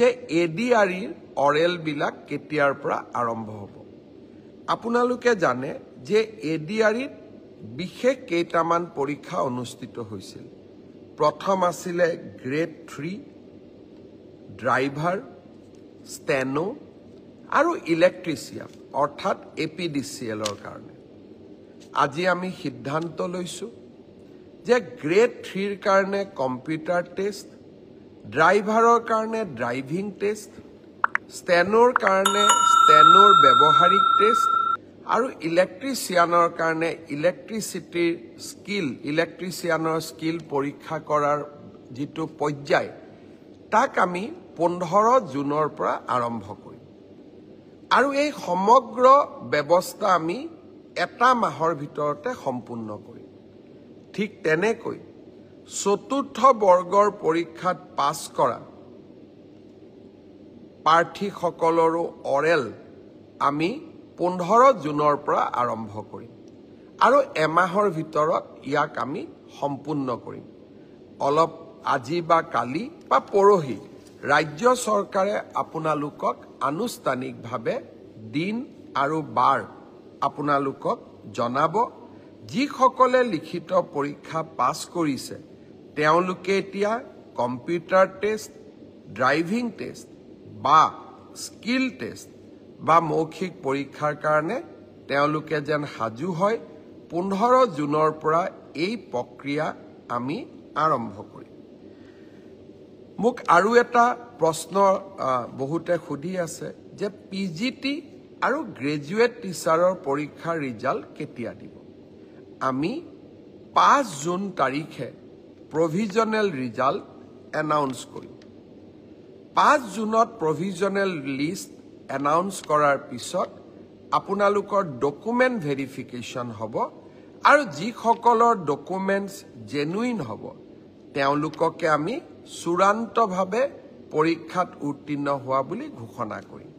যে এডিআৰইৰ অৰেল বিলাক কেতিয়াৰ পৰা আৰম্ভ হ'ব আপোনালোকে জানে যে এডিআৰইত বিশেষ কেইটামান পৰীক্ষা অনুষ্ঠিত হৈছিল প্ৰথম আছিল গ্ৰেড 3 ড্ৰাইভাৰ ষ্টেনো আৰু ইলেক্ট্ৰিচিয়ান অৰ্থাৎ এপিডিসিএলৰ কাৰণে আজি আমি সিদ্ধান্ত লৈছো যে গ্ৰেড 3ৰ কাৰণে কম্পিউটাৰ টেষ্ট ড্ৰাইভাৰৰ কাৰণে ড্ৰাইভিং টেষ্ট ষ্টেনোৰ কাৰণে ষ্টেনোৰ ব্যৱহাৰিক টেষ্ট আৰু ইলেক্ট্ৰিচিয়ানৰ কাৰণে ইলেক্ট্ৰিচিয়ানৰ স্কিল পৰীক্ষা কৰাৰ যেটো পৰ্যায় তাক আমি 15 জুনৰ পৰা আৰম্ভ কৰিম আৰু এই সমগ্ৰ ব্যৱস্থা আমি এটা মাহৰ ভিতৰতে সম্পূৰ্ণ কৰিম ঠিক তেনেকৈ চতুৰ্থ বৰ্গৰ পৰীক্ষাত পাছ কৰা প্ৰাৰ্থীসকলৰো অৰেল আমি 15 জুনৰ পৰা আৰম্ভ কৰিম আৰু এমাহৰ ভিতৰত ইয়াক আমি সম্পূৰ্ণ কৰিম অলপ আজি বা কালি বা পৰহি ৰাজ্য চৰকাৰে আপোনালোকক আনুষ্ঠানিকভাৱে দিন আৰু বাৰ আপোনালোকক জনাব যিসকলে লিখিত পৰীক্ষা পাছ কৰিছে তেওঁলোকে এতিয়া কম্পিউটাৰ টেষ্ট ড্ৰাইভিং টেষ্ট বা স্কিল টেষ্ট বা মৌখিক পৰীক্ষাৰ কাৰণে তেওঁলোকে যেন সাজু হয় 15 জুনৰ পৰা এই প্ৰক্ৰিয়া আমি আৰম্ভ কৰিম মোক আৰু এটা প্ৰশ্ন বহুতে সুধি আছে যে পিজিটি আৰু গ্ৰেজুৱেট টিচাৰৰ পৰীক্ষাৰ ৰিজাল্ট কেতিয়া দিব আমি 5 জুন তাৰিখে প্ৰভিজনেল ৰিজাল্ট এনাউন্স কৰিম 5 জুনত প্ৰভিজনেল লিষ্ট এনাউন্স কৰাৰ পিছত আপোনালোকৰ ডকুমেন্ট ভেৰিফিকেশন হ'ব আৰু যিসকলৰ ডকুমেন্টস জেনুইন হ'ব তেওঁলোককে আমি চূড়ান্তভাৱে পৰীক্ষাত উত্তীৰ্ণ হোৱা বুলি ঘোষণা কৰিম